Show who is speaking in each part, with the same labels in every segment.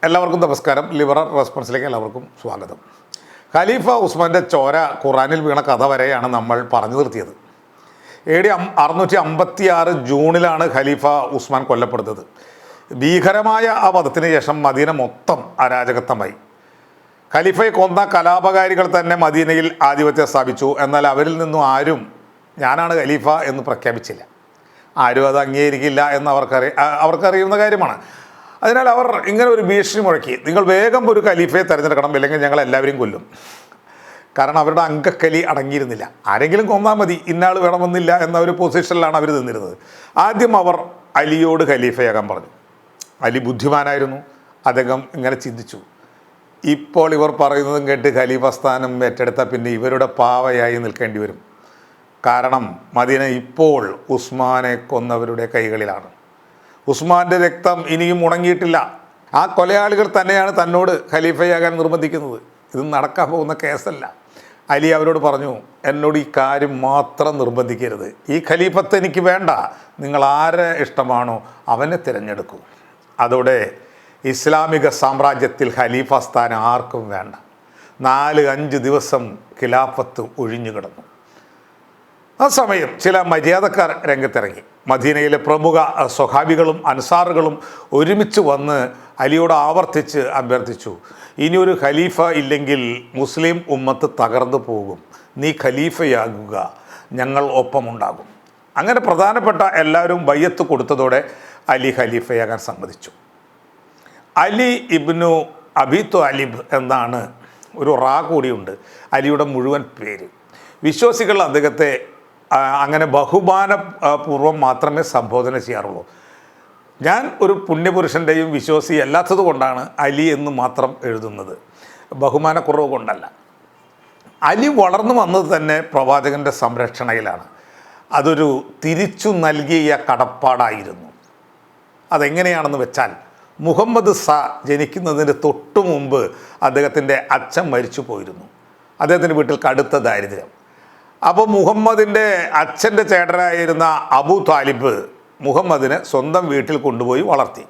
Speaker 1: എല്ലാവർക്കും നമസ്കാരം. ലിബറൽ റെസ്പോൺസിലേക്ക് എല്ലാവർക്കും സ്വാഗതം. ഖലീഫ ഉസ്മാൻ്റെ ചോര ഖുറാനിൽ വീണ കഥ വരെയാണ് നമ്മൾ പറഞ്ഞു നിർത്തിയത്. AD 656 ജൂണിലാണ് ഖലീഫ ഉസ്മാൻ കൊല്ലപ്പെടുന്നത്. ഭീകരമായ ആ വധത്തിന് ശേഷം മദീന മൊത്തം അരാജകത്വമായി. ഖലീഫയെ കൊന്ന കലാപകാരികൾ തന്നെ മദീനയിൽ ആധിപത്യം സ്ഥാപിച്ചു. എന്നാൽ അവരിൽ നിന്നും ആരും ഞാനാണ് ഖലീഫ എന്ന് പ്രഖ്യാപിച്ചില്ല. ആരും അത് അംഗീകരിക്കില്ല എന്ന് അവർക്കറിയുന്ന കാര്യമാണ്. അതിനാൽ അവർ ഇങ്ങനെ ഒരു ഭീഷണി മുഴക്കി, നിങ്ങൾ വേഗം ഒരു ഖലീഫയെ തിരഞ്ഞെടുക്കണം, ഇല്ലെങ്കിൽ ഞങ്ങൾ എല്ലാവരെയും കൊല്ലും. കാരണം അവരുടെ അങ്കക്കലി അടങ്ങിയിരുന്നില്ല. ആരെങ്കിലും കൊന്നാൽ മതി, ഇന്നാൾ വേണമെന്നില്ല എന്ന ഒരു പൊസിഷനിലാണ് അവർ നിന്നിരുന്നത്. ആദ്യം അവർ അലിയോട് ഖലീഫയാകാൻ പറഞ്ഞു. അലി ബുദ്ധിമാനായിരുന്നു. അദ്ദേഹം ഇങ്ങനെ ചിന്തിച്ചു, ഇപ്പോൾ ഇവർ പറയുന്നതും കേട്ട് ഖലീഫ സ്ഥാനം ഏറ്റെടുത്താൽ പിന്നെ ഇവരുടെ പാവയായി നിൽക്കേണ്ടി വരും. കാരണം മദീന ഇപ്പോൾ ഉസ്മാനെ കൊന്നവരുടെ കൈകളിലാണ്. ഉസ്മാൻ്റെ രക്തം ഇനിയും ഉണങ്ങിയിട്ടില്ല. ആ കൊലയാളികൾ തന്നെയാണ് തന്നോട് ഖലീഫയാകാൻ നിർബന്ധിക്കുന്നത്. ഇത് നടക്കാൻ പോകുന്ന കേസല്ല. അലി അവരോട് പറഞ്ഞു, എന്നോട് ഈ കാര്യം മാത്രം നിർബന്ധിക്കരുത്. ഈ ഖലീഫത്ത് എനിക്ക് വേണ്ട. നിങ്ങൾ ആരെ ഇഷ്ടമാണോ അവനെ തിരഞ്ഞെടുക്കൂ. അതോടെ ഇസ്ലാമിക സാമ്രാജ്യത്തിൽ ഖലീഫ സ്ഥാനം ആർക്കും വേണ്ട. 4-5 ദിവസം ഖിലാഫത്ത് ഒഴിഞ്ഞു കിടന്നു. ആ സമയം ചില മര്യാദക്കാർ രംഗത്തിറങ്ങി. മദീനയിലെ പ്രമുഖ സ്വഹാബികളും അൻസാറുകളും ഒരുമിച്ച് വന്ന് അലിയോട് ആവർത്തിച്ച് അഭ്യർത്ഥിച്ചു, ഇനിയൊരു ഖലീഫ ഇല്ലെങ്കിൽ മുസ്ലിം ഉമ്മത്ത് തകർന്നു പോകും. നീ ഖലീഫയാകുക, ഞങ്ങൾ ഒപ്പമുണ്ടാകും. അങ്ങനെ പ്രധാനപ്പെട്ട എല്ലാവരും ബയ്യത്ത് കൊടുത്തതോടെ അലി ഖലീഫയാകാൻ സമ്മതിച്ചു. അലി ഇബ്നു അബി ത്വാലിബ് എന്നാണ് ഒരു കൂടിയുണ്ട് അലിയുടെ മുഴുവൻ പേര്. വിശ്വാസികൾ അദ്ദേഹത്തെ അങ്ങനെ ബഹുമാനപൂർവ്വം മാത്രമേ സംബോധന ചെയ്യാറുള്ളൂ. ഞാൻ ഒരു പുണ്യപുരുഷൻ്റെയും വിശ്വാസി അല്ലാത്തത് കൊണ്ടാണ് അലി എന്ന് മാത്രം എഴുതുന്നത്, ബഹുമാനക്കുറവ് കൊണ്ടല്ല. അലി വളർന്നു വന്നത് തന്നെ പ്രവാചകൻ്റെ സംരക്ഷണയിലാണ്. അതൊരു തിരിച്ചു നൽകിയ കടപ്പാടായിരുന്നു. അതെങ്ങനെയാണെന്ന് വെച്ചാൽ, മുഹമ്മദ് ജനിക്കുന്നതിന് തൊട്ടു മുമ്പ് അദ്ദേഹത്തിൻ്റെ അച്ഛൻ മരിച്ചു പോയിരുന്നു. അദ്ദേഹത്തിൻ്റെ വീട്ടിൽ കടുത്ത ദാരിദ്ര്യം. അപ്പോൾ മുഹമ്മദിൻ്റെ അച്ഛൻ്റെ ചേട്ടനായിരുന്ന അബൂ താലിബ് മുഹമ്മദിനെ സ്വന്തം വീട്ടിൽ കൊണ്ടുപോയി വളർത്തി.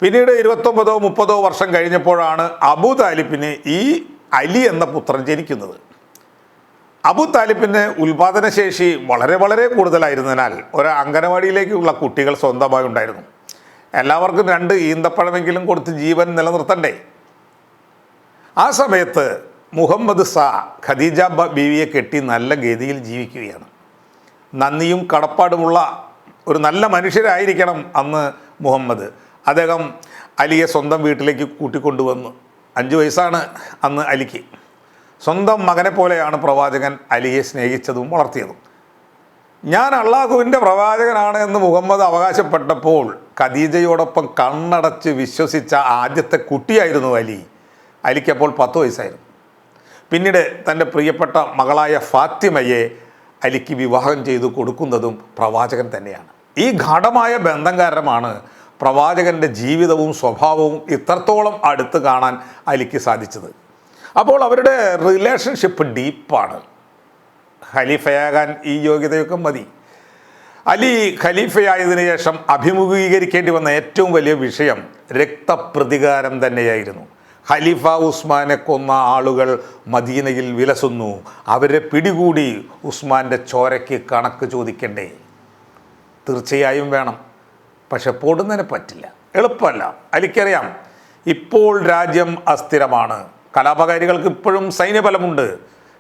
Speaker 1: പിന്നീട് 29-30 വർഷം കഴിഞ്ഞപ്പോഴാണ് അബൂ താലിബിന് ഈ അലി എന്ന പുത്രൻ ജനിക്കുന്നത്. അബൂ താലിബിന് ഉൽപാദനശേഷി വളരെ വളരെ കൂടുതലായിരുന്നതിനാൽ ഒരു അംഗനവാടിയിലേക്കുള്ള കുട്ടികൾ സ്വന്തമായി ഉണ്ടായിരുന്നു. എല്ലാവർക്കും 2 ഈന്തപ്പഴമെങ്കിലും കൊടുത്ത് ജീവൻ നിലനിർത്തണ്ടേ. ആ സമയത്ത് മുഹമ്മദ് ഖദീജ ബീവിയെ കെട്ടി നല്ല ഗതിയിൽ ജീവിക്കുകയാണ്. നന്ദിയും കടപ്പാടുമുള്ള ഒരു നല്ല മനുഷ്യരായിരിക്കണം അന്ന് മുഹമ്മദ്. അദ്ദേഹം അലിയെ സ്വന്തം വീട്ടിലേക്ക് കൂട്ടിക്കൊണ്ടുവന്നു. 5 വയസ്സാണ് അന്ന് അലിക്ക്. സ്വന്തം മകനെ പോലെയാണ് പ്രവാചകൻ അലിയെ സ്നേഹിച്ചതും വളർത്തിയതും. ഞാൻ അള്ളാഹുവിൻ്റെ പ്രവാചകനാണ് എന്ന് മുഹമ്മദ് അവകാശപ്പെട്ടപ്പോൾ ഖദീജയോടൊപ്പം കണ്ണടച്ച് വിശ്വസിച്ച ആദ്യത്തെ കുട്ടിയായിരുന്നു അലി. അലിക്കപ്പോൾ 10 വയസ്സായിരുന്നു. പിന്നീട് തൻ്റെ പ്രിയപ്പെട്ട മകളായ ഫാത്തിമയെ അലിക്ക് വിവാഹം ചെയ്തു കൊടുക്കുന്നതും പ്രവാചകൻ തന്നെയാണ്. ഈ ഗാഢമായ ബന്ധം കാരണമാണ് പ്രവാചകൻ്റെ ജീവിതവും സ്വഭാവവും ഇത്രത്തോളം അടുത്ത് കാണാൻ അലിക്ക് സാധിച്ചത്. അപ്പോൾ അവരുടെ റിലേഷൻഷിപ്പ് ഡീപ്പാണ്. ഖലീഫയാകാൻ ഈ യോഗ്യതയൊക്കെ മതി. അലി ഖലീഫയായതിനു ശേഷം അഭിമുഖീകരിക്കേണ്ടി വന്ന ഏറ്റവും വലിയ വിഷയം രക്തപ്രതികാരം തന്നെയായിരുന്നു. ഖലീഫ ഉസ്മാനെ കൊന്ന ആളുകൾ മദീനയിൽ വിലസുന്നു. അവരെ പിടികൂടി ഉസ്മാൻ്റെ ചോരയ്ക്ക് കണക്ക് ചോദിക്കണ്ടേ? തീർച്ചയായും വേണം. പക്ഷെ പൊടുന്നതിന് പറ്റില്ല, എളുപ്പമല്ല. അലിക്കറിയാം, ഇപ്പോൾ രാജ്യം അസ്ഥിരമാണ്. കലാപകാരികൾക്ക് ഇപ്പോഴും സൈന്യബലമുണ്ട്.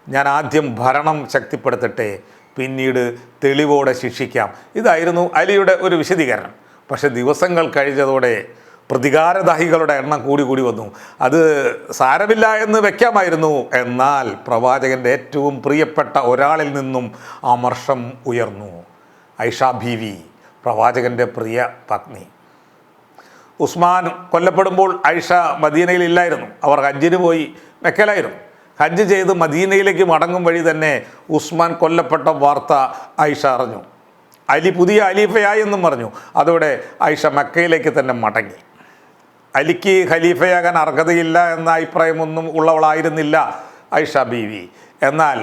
Speaker 1: ഞാൻ ആദ്യം ഭരണം ശക്തിപ്പെടുത്തട്ടെ, പിന്നീട് തെളിവോടെ ശിക്ഷിക്കാം. ഇതായിരുന്നു അലിയുടെ ഒരു വിശദീകരണം. പക്ഷെ ദിവസങ്ങൾ കഴിഞ്ഞതോടെ പ്രതികാരദാഹികളുടെ എണ്ണം കൂടി വന്നു. അത് സാരമില്ല എന്ന് വെക്കാമായിരുന്നു. എന്നാൽ പ്രവാചകൻ്റെ ഏറ്റവും പ്രിയപ്പെട്ട ഒരാളിൽ നിന്നും അമർഷം ഉയർന്നു. ഐഷ ബീവി, പ്രവാചകൻ്റെ പ്രിയ പത്നി. ഉസ്മാൻ കൊല്ലപ്പെടുമ്പോൾ ഐഷ മദീനയിൽ ഇല്ലായിരുന്നു. അവർ ഹജ്ജിന് പോയി മെക്കയിലായിരുന്നു. ഹജ്ജ് ചെയ്ത് മദീനയിലേക്ക് മടങ്ങും വഴി തന്നെ ഉസ്മാൻ കൊല്ലപ്പെട്ട വാർത്ത ഐഷ അറിഞ്ഞു. അലി പുതിയ ഖലീഫയായി എന്നും പറഞ്ഞു. അതോടെ ഐഷ മക്കയിലേക്ക് തന്നെ മടങ്ങി. അലിക്ക് ഖലീഫയാകാൻ അർഹതയില്ല എന്ന അഭിപ്രായമൊന്നും ഉള്ളവളായിരുന്നില്ല ഐഷ ബീവി. എന്നാൽ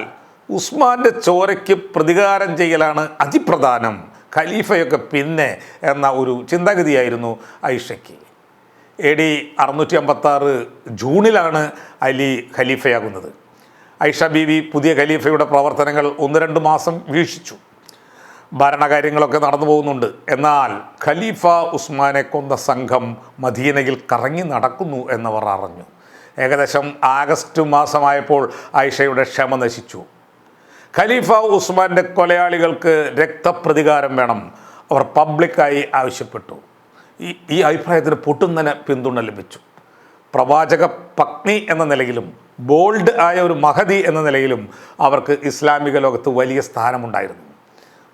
Speaker 1: ഉസ്മാൻ്റെ ചോരയ്ക്ക് പ്രതികാരം ചെയ്യലാണ് അതിപ്രധാനം, ഖലീഫയൊക്കെ പിന്നെ എന്ന ഒരു ചിന്താഗതിയായിരുന്നു ഐഷയ്ക്ക്. AD 656 ജൂണിലാണ് അലി ഖലീഫയാകുന്നത്. ഐഷ ബീവി പുതിയ ഖലീഫയുടെ പ്രവർത്തനങ്ങൾ 1-2 മാസം വീക്ഷിച്ചു. ഭരണകാര്യങ്ങളൊക്കെ നടന്നു പോകുന്നുണ്ട്. എന്നാൽ ഖലീഫ ഉസ്മാനെ കൊന്ന സംഘം മദീനയിൽ കറങ്ങി നടക്കുന്നു എന്നവർ അറിഞ്ഞു. ഏകദേശം ആഗസ്റ്റ് മാസമായപ്പോൾ ഐഷയുടെ ക്ഷമ നശിച്ചു. ഖലീഫ ഉസ്മാൻ്റെ കൊലയാളികൾക്ക് രക്തപ്രതികാരം വേണം അവർ പബ്ലിക്കായി ആവശ്യപ്പെട്ടു. ഈ അഭിപ്രായത്തിന് പൊട്ടുന്നതിന് പിന്തുണ ലഭിച്ചു. പ്രവാചക പത്നി എന്ന നിലയിലും ബോൾഡ് ആയ ഒരു മഹദി എന്ന നിലയിലും അവർക്ക് ഇസ്ലാമിക ലോകത്ത് വലിയ സ്ഥാനമുണ്ടായിരുന്നു.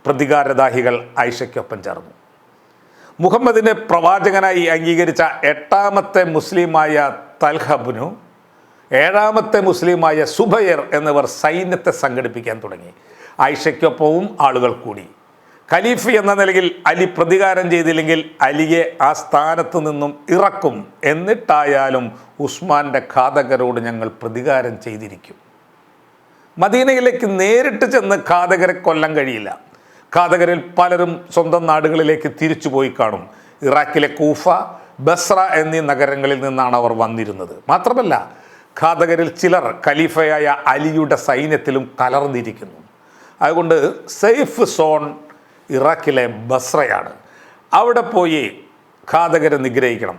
Speaker 1: പ്രതികാരദാഹികൾ ഐഷയ്ക്കൊപ്പം ചേർന്നു. മുഹമ്മദിനെ പ്രവാചകനായി അംഗീകരിച്ച 8ാമത്തെ മുസ്ലിമായ തൽഹബിനു 7ാമത്തെ മുസ്ലിമായ സുബൈർ എന്നിവർ സൈന്യത്തെ സംഘടിപ്പിക്കാൻ തുടങ്ങി. ഐഷയ്ക്കൊപ്പവും ആളുകൾ കൂടി. ഖലീഫ എന്ന നിലയിൽ അലി പ്രതികാരം ചെയ്തില്ലെങ്കിൽ അലിയെ ആ സ്ഥാനത്ത് നിന്നും ഇറക്കും, എന്നിട്ടായാലും ഉസ്മാൻ്റെ ഘാതകരോട് ഞങ്ങൾ പ്രതികാരം ചെയ്തിരിക്കും. മദീനയിലേക്ക് നേരിട്ട് ചെന്ന് ഘാതകരെ കൊല്ലാൻ കഴിയില്ല. ഘാതകരിൽ പലരും സ്വന്തം നാടുകളിലേക്ക് തിരിച്ചുപോയി കാണും. ഇറാഖിലെ കൂഫ, ബസ്ര എന്നീ നഗരങ്ങളിൽ നിന്നാണ് അവർ വന്നിരുന്നത്. മാത്രമല്ല, ഘാതകരിൽ ചിലർ ഖലീഫയായ അലിയുടെ സൈന്യത്തിലും കലർന്നിരിക്കുന്നു. അതുകൊണ്ട് സേഫ് സോൺ ഇറാഖിലെ ബസ്രയാണ്. അവിടെ പോയി ഘാതകരെ നിഗ്രഹിക്കണം.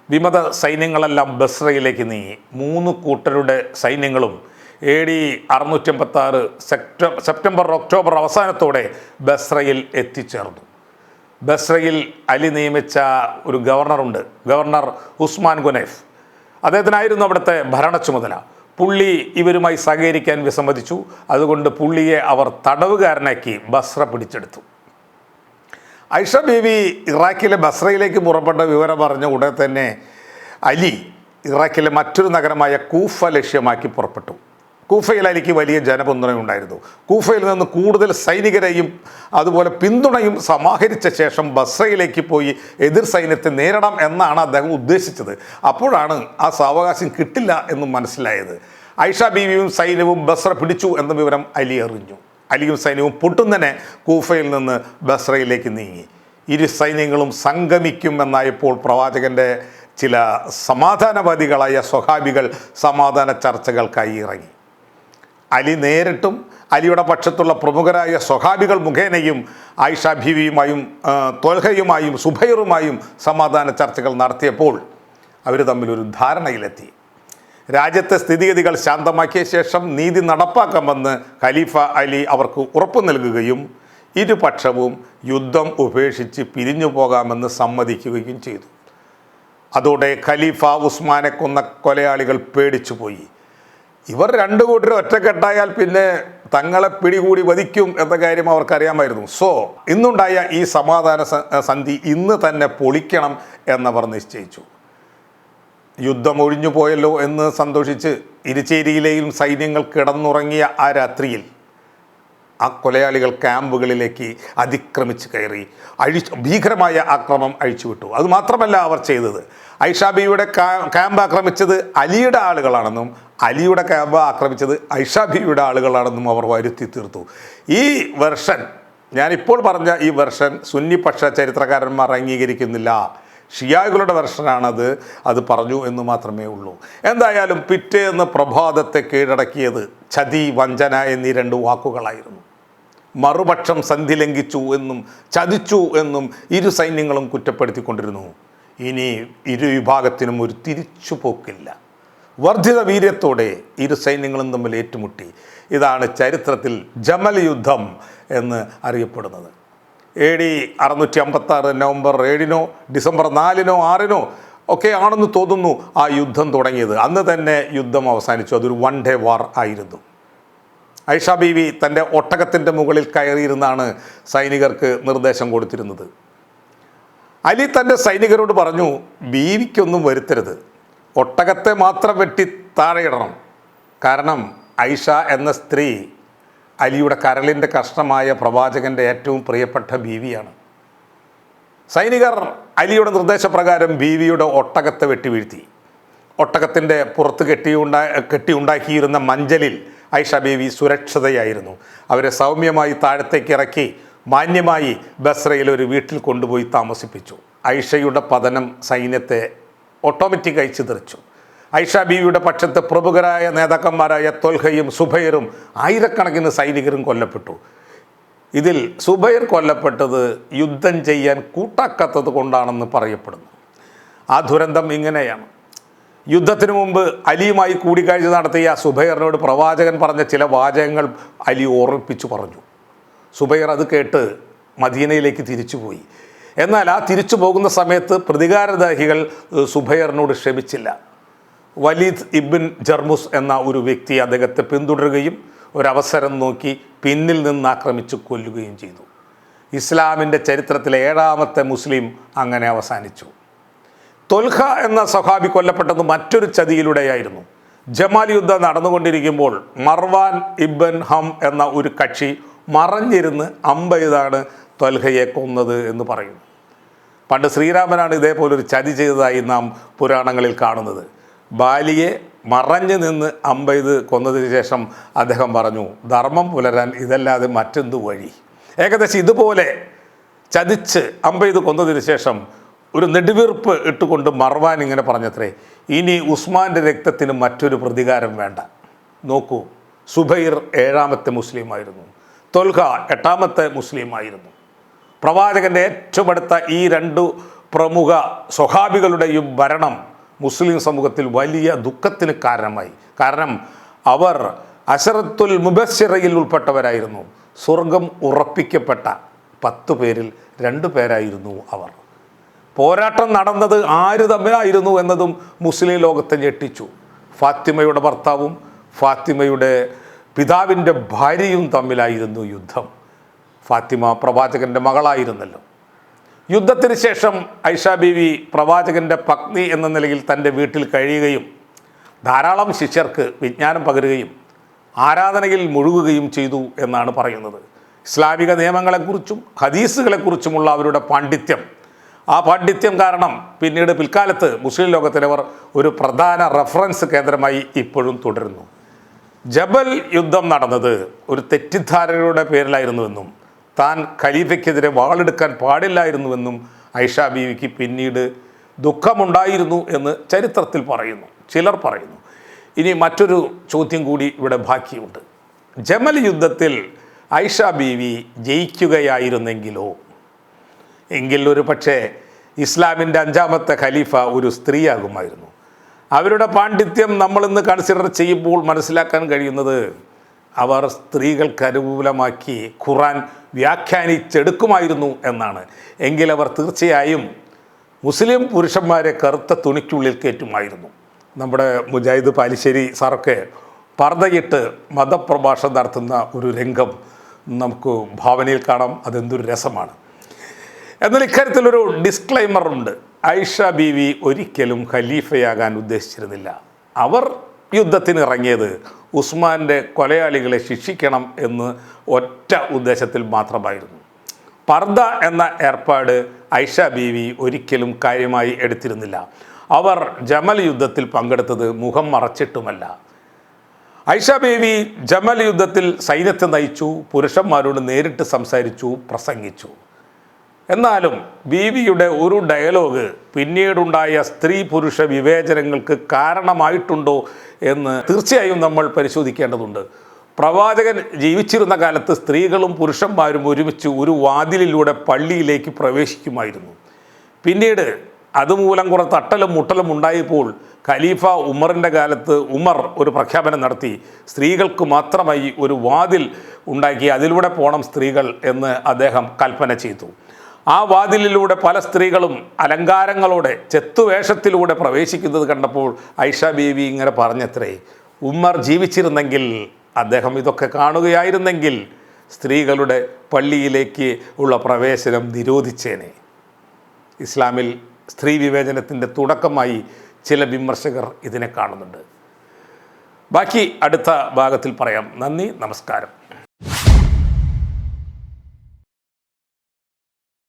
Speaker 1: വിമത സൈന്യങ്ങളെല്ലാം ബസ്രയിലേക്ക് നീങ്ങി. 3 കൂട്ടരുടെ സൈന്യങ്ങളും AD 656 സെപ്റ്റംബർ ഒക്ടോബർ അവസാനത്തോടെ ബസ്രയിൽ എത്തിച്ചേർന്നു. ബസ്രയിൽ അലി നിയമിച്ച ഒരു ഗവർണറുണ്ട്, ഗവർണർ ഉസ്മാൻ ഗുനൈഫ്. അദ്ദേഹത്തിനായിരുന്നു അവിടുത്തെ ഭരണ ചുമതല. പുള്ളി ഇവരുമായി സഹകരിക്കാൻ വിസമ്മതിച്ചു. അതുകൊണ്ട് പുള്ളിയെ അവർ തടവുകാരനാക്കി ബസ്ര പിടിച്ചെടുത്തു. ഐഷ ബീവി ഇറാഖിലെ ബസ്രയിലേക്ക് പുറപ്പെട്ട വിവരം പറഞ്ഞ ഉടനെ തന്നെ അലി ഇറാഖിലെ മറ്റൊരു നഗരമായ കൂഫ ലക്ഷ്യമാക്കി പുറപ്പെട്ടു. കൂഫയിൽ അലിക്ക് വലിയ ജനപിന്തുണയുണ്ടായിരുന്നു. കൂഫയിൽ നിന്ന് കൂടുതൽ സൈനികരെയും അതുപോലെ പിന്തുണയും സമാഹരിച്ച ശേഷം ബസ്രയിലേക്ക് പോയി എതിർ സൈന്യത്തെ നേരിടാം എന്നാണ് അദ്ദേഹം ഉദ്ദേശിച്ചത്. അപ്പോഴാണ് ആ സാവകാശം കിട്ടില്ല എന്ന് മനസ്സിലായത്. ഐഷ ബീവിയും സൈന്യവും ബസ്ര പിടിച്ചു എന്ന വിവരം അലി അറിഞ്ഞു. അലിയും സൈന്യവും പൊട്ടുന്നനെ കൂഫയിൽ നിന്ന് ബസ്രയിലേക്ക് നീങ്ങി. ഇരു സൈന്യങ്ങളും സംഗമിക്കുമെന്നായപ്പോൾ പ്രവാചകൻ്റെ ചില സമാധാനവാദികളായ സ്വഹാബികൾ സമാധാന ചർച്ചകൾക്കായി ഇറങ്ങി. അലി നേരിട്ടും അലിയുടെ പക്ഷത്തുള്ള പ്രമുഖരായ സ്വഹാബികൾ മുഖേനയും ആയിഷ ബീവിയുമായും ത്വൽഹയുമായും സുബൈറുമായും സമാധാന ചർച്ചകൾ നടത്തിയപ്പോൾ അവർ തമ്മിലൊരു ധാരണയിലെത്തി. രാജ്യത്തെ സ്ഥിതിഗതികൾ ശാന്തമാക്കിയ ശേഷം നീതി നടപ്പാക്കാമെന്ന് ഖലീഫ അലി അവർക്ക് ഉറപ്പു നൽകുകയും ഇരുപക്ഷവും യുദ്ധം ഉപേക്ഷിച്ച് പിരിഞ്ഞു പോകാമെന്ന് സമ്മതിക്കുകയും ചെയ്തു. അതോടെ ഖലീഫ ഉസ്മാനെ കൊന്ന കൊലയാളികൾ പേടിച്ചുപോയി. ഇവർ 2 കൂട്ടരും ഒറ്റക്കെട്ടായാൽ പിന്നെ തങ്ങളെ പിടികൂടി വധിക്കും എന്ന കാര്യം അവർക്കറിയാമായിരുന്നു. ഇന്നുണ്ടായ ഈ സമാധാന സന്ധി ഇന്ന് തന്നെ പൊളിക്കണം എന്നവർ നിശ്ചയിച്ചു. യുദ്ധം ഒഴിഞ്ഞു പോയല്ലോ എന്ന് സന്തോഷിച്ച് ഇരുചേരിയിലെയും സൈന്യങ്ങൾ കിടന്നുറങ്ങിയ ആ രാത്രിയിൽ ആ കൊലയാളികൾ ക്യാമ്പുകളിലേക്ക് അതിക്രമിച്ച് കയറി ഭീകരമായ ആക്രമണം അഴിച്ചുവിട്ടു. അതുമാത്രമല്ല അവർ ചെയ്തത്, ഐഷ ബീവിയുടെ ക്യാമ്പ് ആക്രമിച്ചത് അലിയുടെ ആളുകളാണെന്നും അലിയുടെ ക്യാമ്പ് ആക്രമിച്ചത് ഐഷ ബീവിയുടെ ആളുകളാണെന്നും അവർ വരുത്തി തീർത്തു. ഈ വെർഷൻ, ഞാനിപ്പോൾ പറഞ്ഞ ഈ വെർഷൻ സുന്നിപക്ഷ ചരിത്രകാരന്മാർ അംഗീകരിക്കുന്നില്ല. ഷിയാകളുടെ വെർഷനാണത്. അത് പറഞ്ഞു എന്ന് മാത്രമേ ഉള്ളൂ. എന്തായാലും പിറ്റേന്ന് പ്രഭാതത്തെ കീഴടക്കിയത് ചതി, വഞ്ചന എന്നീ 2 വാക്കുകളായിരുന്നു. മറുപക്ഷം സന്ധി ലംഘിച്ചു എന്നും ചതിച്ചു എന്നും ഇരു സൈന്യങ്ങളും കുറ്റപ്പെടുത്തിക്കൊണ്ടിരുന്നു. ഇനി ഇരു വിഭാഗത്തിനും ഒരു തിരിച്ചുപോക്കില്ല. വർദ്ധിത വീര്യത്തോടെ ഇരു സൈന്യങ്ങളും തമ്മിൽ ഏറ്റുമുട്ടി. ഇതാണ് ചരിത്രത്തിൽ ജമൽ യുദ്ധം എന്ന് അറിയപ്പെടുന്നത്. AD 656 നവംബർ 7-നോ ഡിസംബർ 4-നോ 6-നോ ഒക്കെ ആണെന്ന് തോന്നുന്നു ആ യുദ്ധം തുടങ്ങിയത്. അന്ന് തന്നെ യുദ്ധം അവസാനിച്ചു. അതൊരു 1 ഡേ വാർ ആയിരുന്നു. ഐഷ ബീവി തൻ്റെ ഒട്ടകത്തിൻ്റെ മുകളിൽ കയറിയിരുന്നാണ് സൈനികർക്ക് നിർദ്ദേശം കൊടുത്തിരുന്നത്. അലി തൻ്റെ സൈനികരോട് പറഞ്ഞു, ബീവിക്കൊന്നും വരുത്തരുത്, ഒട്ടകത്തെ മാത്രം വെട്ടി താഴെയിടണം. കാരണം ഐഷ എന്ന സ്ത്രീ അലിയുടെ കരളിൻ്റെ കഷ്ണമായ പ്രവാചകൻ്റെ ഏറ്റവും പ്രിയപ്പെട്ട ബീവിയാണ്. സൈനികർ അലിയുടെ നിർദ്ദേശപ്രകാരം ബീവിയുടെ ഒട്ടകത്തെ വെട്ടി വീഴ്ത്തി. ഒട്ടകത്തിൻ്റെ പുറത്ത് കെട്ടിയുണ്ടാക്കിയിരുന്ന മഞ്ചലിൽ ഐഷ ബീവി സുരക്ഷിതയായിരുന്നു. അവരെ സൗമ്യമായി താഴത്തേക്ക് ഇറക്കി മാന്യമായി ബസ്രയിൽ ഒരു വീട്ടിൽ കൊണ്ടുപോയി താമസിപ്പിച്ചു. ഐഷയുടെ പതനം സൈന്യത്തെ ഓട്ടോമാറ്റിക്കായി ചിതറിച്ചു. ഐഷ ബീവിയുടെ പക്ഷത്ത് പ്രമുഖരായ നേതാക്കന്മാരായ ത്വൽഹയും സുബൈറും ആയിരക്കണക്കിന് സൈനികരും കൊല്ലപ്പെട്ടു. ഇതിൽ സുബൈർ കൊല്ലപ്പെട്ടത് യുദ്ധം ചെയ്യാൻ കൂട്ടാക്കാത്തത് കൊണ്ടാണെന്ന് പറയപ്പെടുന്നു. ആ ദുരന്തം ഇങ്ങനെയാണ്. യുദ്ധത്തിന് മുമ്പ് അലിയുമായി കൂടിക്കാഴ്ച നടത്തിയ സുബൈറിനോട് പ്രവാചകൻ പറഞ്ഞ ചില വാചകങ്ങൾ അലി ഓർമ്മിപ്പിച്ചു പറഞ്ഞു. സുബൈർ അത് കേട്ട് മദീനയിലേക്ക് തിരിച്ചുപോയി. എന്നാൽ ആ തിരിച്ചു പോകുന്ന സമയത്ത് പ്രതികാരദാഹികൾ സുബൈറിനോട് ക്ഷമിച്ചില്ല. വലീദ് ഇബ്ൻ ജർമുസ് എന്ന ഒരു വ്യക്തി അദ്ദേഹത്തെ പിന്തുടരുകയും ഒരവസരം നോക്കി പിന്നിൽ നിന്ന് ആക്രമിച്ച് കൊല്ലുകയും ചെയ്തു. ഇസ്ലാമിൻ്റെ ചരിത്രത്തിലെ 7ാമത്തെ മുസ്ലിം അങ്ങനെ അവസാനിച്ചു. ത്വൽഹ എന്ന സഹാബി കൊല്ലപ്പെട്ടത് മറ്റൊരു ചതിയിലൂടെയായിരുന്നു. ജമാൽ യുദ്ധം നടന്നുകൊണ്ടിരിക്കുമ്പോൾ മർവാൻ ഇബ്ൻ ഹം എന്ന ഒരു കക്ഷി മറഞ്ഞിരുന്ന് അമ്പെയ്താണ് ത്വൽഹയെ കൊന്നത് എന്ന് പറയുന്നു. പണ്ട് ശ്രീരാമനാണ് ഇതേപോലൊരു ചതി ചെയ്തതായി നാം പുരാണങ്ങളിൽ കാണുന്നത്. ബാലിയെ മറഞ്ഞു നിന്ന് അമ്പെയ്ത് കൊന്നതിന് ശേഷം അദ്ദേഹം പറഞ്ഞു, ധർമ്മം പുലരാൻ ഇതല്ലാതെ മറ്റെന്തു വഴി. ഏകദേശം ഇതുപോലെ ചതിച്ച് അമ്പെയ്ത് കൊന്നതിന് ശേഷം ഒരു നെടുവീർപ്പ് ഇട്ടുകൊണ്ട് മർവാൻ ഇങ്ങനെ പറഞ്ഞത്രേ, ഇനി ഉസ്മാൻ്റെ രക്തത്തിന് മറ്റൊരു പ്രതികാരം വേണ്ട. നോക്കൂ, സുബൈർ 7ാമത്തെ മുസ്ലിമായിരുന്നു, ത്വൽഹ 8ാമത്തെ മുസ്ലിമായിരുന്നു. പ്രവാചകൻ്റെ ഏറ്റവും അടുത്ത ഈ 2 പ്രമുഖ സ്വഹാബികളുടെയും ഭരണം മുസ്ലിം സമൂഹത്തിൽ വലിയ ദുഃഖത്തിന് കാരണമായി. കാരണം അവർ അശറത്തുൽ മുബശ്ശിറയിൽ ഉൾപ്പെട്ടവരായിരുന്നു. സ്വർഗം ഉറപ്പിക്കപ്പെട്ട 10 പേരിൽ 2 പേരായിരുന്നു അവർ. പോരാട്ടം നടന്നത് ആര് തമ്മിലായിരുന്നു എന്നതും മുസ്ലിം ലോകത്തെ ഞെട്ടിച്ചു. ഫാത്തിമയുടെ ഭർത്താവും ഫാത്തിമയുടെ പിതാവിൻ്റെ ഭാര്യയും തമ്മിലായിരുന്നു യുദ്ധം. ഫാത്തിമ പ്രവാചകൻ്റെ മകളായിരുന്നല്ലോ. യുദ്ധത്തിന് ശേഷം ഐഷ ബീവി പ്രവാചകൻ്റെ പത്നി എന്ന നിലയിൽ തൻ്റെ വീട്ടിൽ കഴിയുകയും ധാരാളം ശിഷ്യർക്ക് വിജ്ഞാനം പകരുകയും ആരാധനയിൽ മുഴുകുകയും ചെയ്തു എന്നാണ് പറയുന്നത്. ഇസ്ലാമിക നിയമങ്ങളെക്കുറിച്ചും ഹദീസുകളെക്കുറിച്ചുമുള്ള അവരുടെ പാണ്ഡിത്യം, ആ പാണ്ഡിത്യം കാരണം പിന്നീട് പിൽക്കാലത്ത് മുസ്ലിം ലോകത്തിലവർ ഒരു പ്രധാന റഫറൻസ് കേന്ദ്രമായി ഇപ്പോഴും തുടരുന്നു. ജബൽ യുദ്ധം നടന്നത് ഒരു തെറ്റിദ്ധാരണയുടെ പേരിലായിരുന്നുവെന്നും താൻ ഖലീഫയ്ക്കെതിരെ വാളെടുക്കാൻ പാടില്ലായിരുന്നുവെന്നും ഐഷ ബീവിക്ക് പിന്നീട് ദുഃഖമുണ്ടായിരുന്നു എന്ന് ചരിത്രത്തിൽ പറയുന്നു, ചിലർ പറയുന്നു. ഇനി മറ്റൊരു ചോദ്യം കൂടി ഇവിടെ ബാക്കിയുണ്ട്. ജമൽ യുദ്ധത്തിൽ ഐഷ ബീവി ജയിക്കുകയായിരുന്നെങ്കിലോ? എങ്കിൽ ഒരു പക്ഷേ ഇസ്ലാമിൻ്റെ 5ാമത്തെ ഖലീഫ ഒരു സ്ത്രീയാകുമായിരുന്നു. അവരുടെ പാണ്ഡിത്യം നമ്മളിന്ന് കൺസിഡർ ചെയ്യുമ്പോൾ മനസ്സിലാക്കാൻ കഴിയുന്നത് അവർ സ്ത്രീകൾക്ക് അനുകൂലമാക്കി ഖുർആൻ വ്യാഖ്യാനിച്ചെടുക്കുമായിരുന്നു എന്നാണ്. എങ്കിൽ അവർ തീർച്ചയായും മുസ്ലിം പുരുഷന്മാരെ കറുത്ത തുണിക്കുള്ളിൽ കയറ്റുമായിരുന്നു. നമ്മുടെ മുജാഹിദ് പാലിശ്ശേരി സാറൊക്കെ പർദ്ദയിട്ട് മതപ്രഭാഷണം നടത്തുന്ന ഒരു രംഗം നമുക്ക് ഭാവനയിൽ കാണാം. അതെന്തൊരു രസമാണ്. എന്നാൽ ഇക്കാര്യത്തിലൊരു ഡിസ്ക്ലൈമർ ഉണ്ട്. ഐഷ ബീവി ഒരിക്കലും ഖലീഫയാകാൻ ഉദ്ദേശിച്ചിരുന്നില്ല. അവർ യുദ്ധത്തിന് ഇറങ്ങിയത് ഉസ്മാൻ്റെ കൊലയാളികളെ ശിക്ഷിക്കണം എന്ന് ഒറ്റ ഉദ്ദേശത്തിൽ മാത്രമായിരുന്നു. പർദ്ദ എന്ന ഏർപ്പാട് ഐഷ ബീവി ഒരിക്കലും കാര്യമായി എടുത്തിരുന്നില്ല. അവർ ജമൽ യുദ്ധത്തിൽ പങ്കെടുത്തത് മുഖം മറച്ചിട്ടുമല്ല. ഐഷ ബീവി ജമൽ യുദ്ധത്തിൽ സൈന്യത്തെ നയിച്ചു, പുരുഷന്മാരോട് നേരിട്ട് സംസാരിച്ചു, പ്രസംഗിച്ചു. എന്നാലും ബീവിയുടെ ഒരു ഡയലോഗ് പിന്നീടുണ്ടായ സ്ത്രീ പുരുഷ വിവേചനങ്ങൾക്ക് കാരണമായിട്ടുണ്ടോ എന്ന് തീർച്ചയായും നമ്മൾ പരിശോധിക്കേണ്ടതുണ്ട്. പ്രവാചകൻ ജീവിച്ചിരുന്ന കാലത്ത് സ്ത്രീകളും പുരുഷന്മാരും ഒരുമിച്ച് ഒരു വാതിലിലൂടെ പള്ളിയിലേക്ക് പ്രവേശിക്കുമായിരുന്നു. പിന്നീട് അതുമൂലം കുറെ തട്ടലും മുട്ടലും ഉണ്ടായപ്പോൾ ഖലീഫ ഉമറിൻ്റെ കാലത്ത് ഉമർ ഒരു പ്രഖ്യാപനം നടത്തി, സ്ത്രീകൾക്ക് മാത്രമായി ഒരു വാതിൽ ഉണ്ടാക്കി അതിലൂടെ പോകണം സ്ത്രീകൾ എന്ന് അദ്ദേഹം കൽപ്പന ചെയ്തു. ആ വാതിലിലൂടെ പല സ്ത്രീകളും അലങ്കാരങ്ങളോടെ ചെത്തുവേഷത്തിലൂടെ പ്രവേശിക്കുന്നത് കണ്ടപ്പോൾ ഐഷ ബീവി ഇങ്ങനെ പറഞ്ഞത്രേ, ഉമർ ജീവിച്ചിരുന്നെങ്കിൽ അദ്ദേഹം ഇതൊക്കെ കാണുകയായിരുന്നെങ്കിൽ സ്ത്രീകളുടെ പള്ളിയിലേക്ക് ഉള്ള പ്രവേശനം നിരോധിച്ചേനെ. ഇസ്ലാമിൽ സ്ത്രീ വിവേചനത്തിൻ്റെ തുടക്കമായി ചില വിമർശകർ ഇതിനെ കാണുന്നുണ്ട്. ബാക്കി അടുത്ത ഭാഗത്തിൽ പറയാം. നന്ദി, നമസ്കാരം.